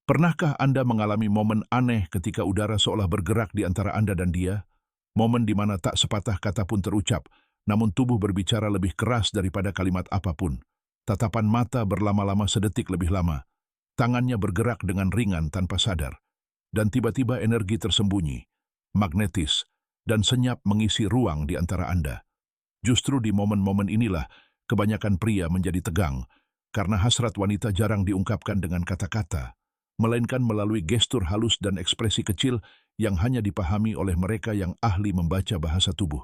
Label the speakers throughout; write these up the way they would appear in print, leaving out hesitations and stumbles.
Speaker 1: Pernahkah Anda mengalami momen aneh ketika udara seolah bergerak di antara Anda dan dia? Momen di mana tak sepatah kata pun terucap, namun tubuh berbicara lebih keras daripada kalimat apapun. Tatapan mata berlama-lama sedetik lebih lama. Tangannya bergerak dengan ringan tanpa sadar. Dan tiba-tiba energi tersembunyi, magnetis, dan senyap mengisi ruang di antara Anda. Justru di momen-momen inilah kebanyakan pria menjadi tegang, karena hasrat wanita jarang diungkapkan dengan kata-kata, melainkan melalui gestur halus dan ekspresi kecil yang hanya dipahami oleh mereka yang ahli membaca bahasa tubuh.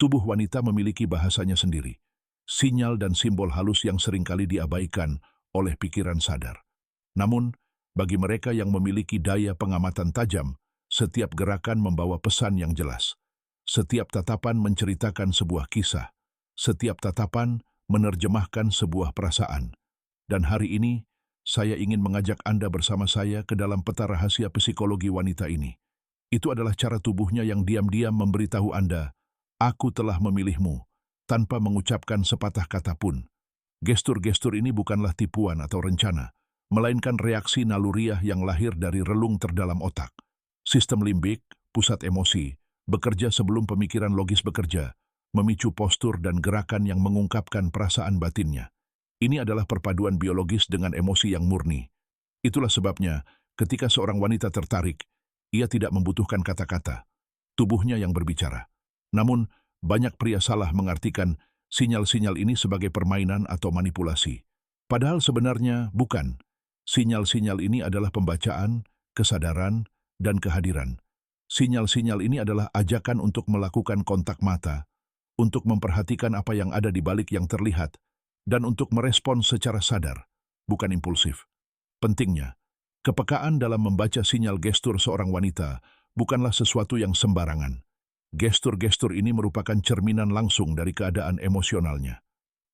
Speaker 1: Tubuh wanita memiliki bahasanya sendiri, sinyal dan simbol halus yang seringkali diabaikan oleh pikiran sadar. Namun, bagi mereka yang memiliki daya pengamatan tajam, setiap gerakan membawa pesan yang jelas. Setiap tatapan menceritakan sebuah kisah. Setiap tatapan menerjemahkan sebuah perasaan. Dan hari ini, saya ingin mengajak Anda bersama saya ke dalam peta rahasia psikologi wanita ini. Itu adalah cara tubuhnya yang diam-diam memberitahu Anda, "Aku telah memilihmu," tanpa mengucapkan sepatah kata pun. Gestur-gestur ini bukanlah tipuan atau rencana, melainkan reaksi naluriah yang lahir dari relung terdalam otak. Sistem limbik, pusat emosi, bekerja sebelum pemikiran logis bekerja, memicu postur dan gerakan yang mengungkapkan perasaan batinnya. Ini adalah perpaduan biologis dengan emosi yang murni. Itulah sebabnya, ketika seorang wanita tertarik, ia tidak membutuhkan kata-kata. Tubuhnya yang berbicara. Namun, banyak pria salah mengartikan sinyal-sinyal ini sebagai permainan atau manipulasi. Padahal sebenarnya bukan. Sinyal-sinyal ini adalah pembacaan, kesadaran, dan kehadiran. Sinyal-sinyal ini adalah ajakan untuk melakukan kontak mata, untuk memperhatikan apa yang ada di balik yang terlihat, dan untuk merespon secara sadar, bukan impulsif. Pentingnya, kepekaan dalam membaca sinyal gestur seorang wanita bukanlah sesuatu yang sembarangan. Gestur-gestur ini merupakan cerminan langsung dari keadaan emosionalnya.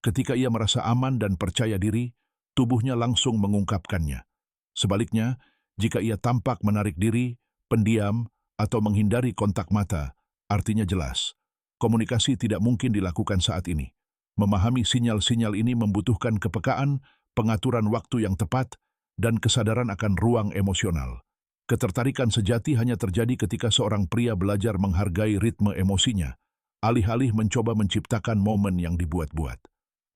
Speaker 1: Ketika ia merasa aman dan percaya diri, tubuhnya langsung mengungkapkannya. Sebaliknya, jika ia tampak menarik diri, pendiam, atau menghindari kontak mata, artinya jelas. Komunikasi tidak mungkin dilakukan saat ini. Memahami sinyal-sinyal ini membutuhkan kepekaan, pengaturan waktu yang tepat, dan kesadaran akan ruang emosional. Ketertarikan sejati hanya terjadi ketika seorang pria belajar menghargai ritme emosinya, alih-alih mencoba menciptakan momen yang dibuat-buat.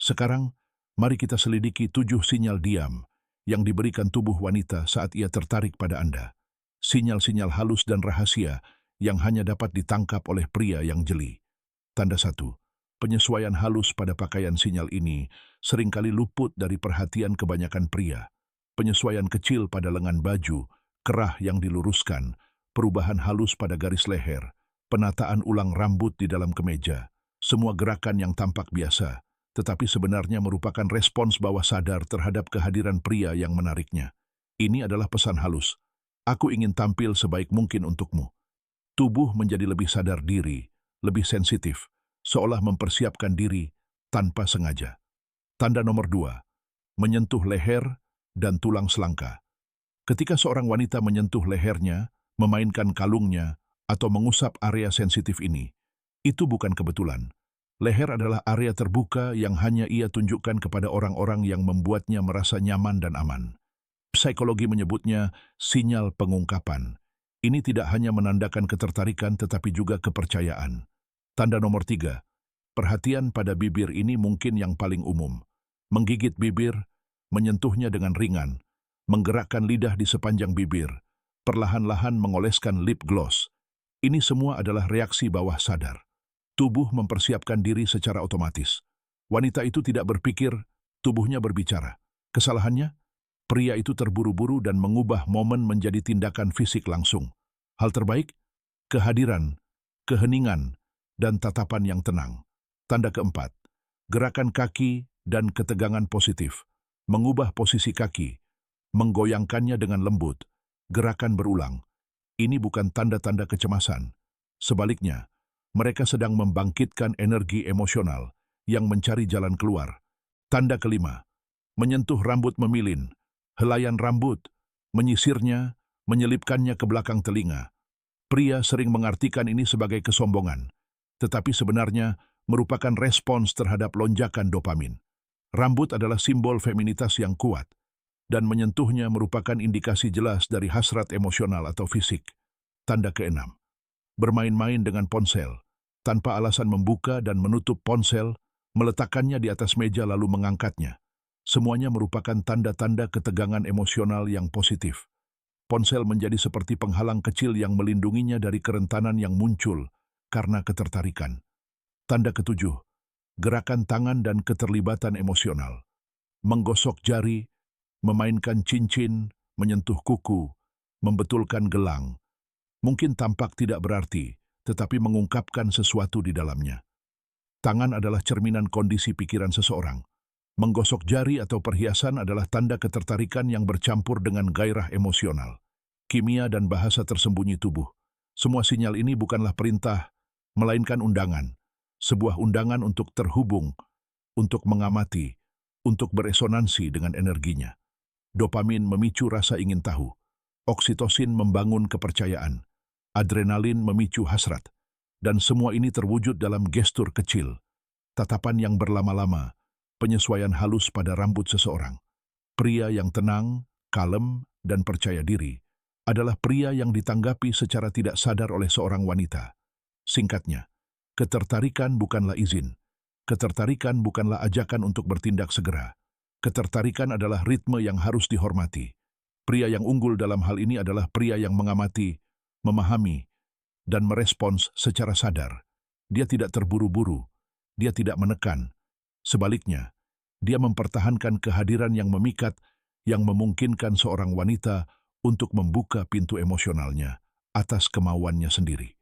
Speaker 1: Sekarang, mari kita selidiki 7 sinyal diam yang diberikan tubuh wanita saat ia tertarik pada Anda. Sinyal-sinyal halus dan rahasia yang hanya dapat ditangkap oleh pria yang jeli. Tanda 1. Penyesuaian halus pada pakaian. Sinyal ini seringkali luput dari perhatian kebanyakan pria. Penyesuaian kecil pada lengan baju, kerah yang diluruskan, perubahan halus pada garis leher, penataan ulang rambut di dalam kemeja. Semua gerakan yang tampak biasa, tetapi sebenarnya merupakan respons bawah sadar terhadap kehadiran pria yang menariknya. Ini adalah pesan halus. Aku ingin tampil sebaik mungkin untukmu. Tubuh menjadi lebih sadar diri, lebih sensitif, seolah mempersiapkan diri tanpa sengaja. Tanda nomor 2, menyentuh leher dan tulang selangka. Ketika seorang wanita menyentuh lehernya, memainkan kalungnya, atau mengusap area sensitif ini, itu bukan kebetulan. Leher adalah area terbuka yang hanya ia tunjukkan kepada orang-orang yang membuatnya merasa nyaman dan aman. Psikologi menyebutnya sinyal pengungkapan. Ini tidak hanya menandakan ketertarikan tetapi juga kepercayaan. Tanda nomor 3, perhatian pada bibir. Ini mungkin yang paling umum. Menggigit bibir, menyentuhnya dengan ringan, menggerakkan lidah di sepanjang bibir, perlahan-lahan mengoleskan lip gloss. Ini semua adalah reaksi bawah sadar. Tubuh mempersiapkan diri secara otomatis. Wanita itu tidak berpikir, tubuhnya berbicara. Kesalahannya? Pria itu terburu-buru dan mengubah momen menjadi tindakan fisik langsung. Hal terbaik? Kehadiran, keheningan, dan tatapan yang tenang. Tanda keempat, gerakan kaki dan ketegangan positif. Mengubah posisi kaki, menggoyangkannya dengan lembut, gerakan berulang. Ini bukan tanda-tanda kecemasan. Sebaliknya, mereka sedang membangkitkan energi emosional yang mencari jalan keluar. Tanda kelima, menyentuh rambut memilin, helaian rambut, menyisirnya, menyelipkannya ke belakang telinga. Pria sering mengartikan ini sebagai kesombongan, tetapi sebenarnya merupakan respons terhadap lonjakan dopamin. Rambut adalah simbol feminitas yang kuat, dan menyentuhnya merupakan indikasi jelas dari hasrat emosional atau fisik. Tanda keenam, bermain-main dengan ponsel, tanpa alasan membuka dan menutup ponsel, meletakkannya di atas meja lalu mengangkatnya. Semuanya merupakan tanda-tanda ketegangan emosional yang positif. Ponsel menjadi seperti penghalang kecil yang melindunginya dari kerentanan yang muncul karena ketertarikan. Tanda ketujuh, gerakan tangan dan keterlibatan emosional. Menggosok jari, memainkan cincin, menyentuh kuku, membetulkan gelang. Mungkin tampak tidak berarti, tetapi mengungkapkan sesuatu di dalamnya. Tangan adalah cerminan kondisi pikiran seseorang. Menggosok jari atau perhiasan adalah tanda ketertarikan yang bercampur dengan gairah emosional. Kimia dan bahasa tersembunyi tubuh. Semua sinyal ini bukanlah perintah, melainkan undangan. Sebuah undangan untuk terhubung, untuk mengamati, untuk beresonansi dengan energinya. Dopamin memicu rasa ingin tahu. Oksitosin membangun kepercayaan. Adrenalin memicu hasrat. Dan semua ini terwujud dalam gestur kecil. Tatapan yang berlama-lama, penyesuaian halus pada rambut seseorang. Pria yang tenang, kalem, dan percaya diri adalah pria yang ditanggapi secara tidak sadar oleh seorang wanita. Singkatnya, ketertarikan bukanlah izin. Ketertarikan bukanlah ajakan untuk bertindak segera. Ketertarikan adalah ritme yang harus dihormati. Pria yang unggul dalam hal ini adalah pria yang mengamati, memahami, dan merespons secara sadar. Dia tidak terburu-buru, dia tidak menekan. Sebaliknya, dia mempertahankan kehadiran yang memikat, yang memungkinkan seorang wanita untuk membuka pintu emosionalnya atas kemauannya sendiri.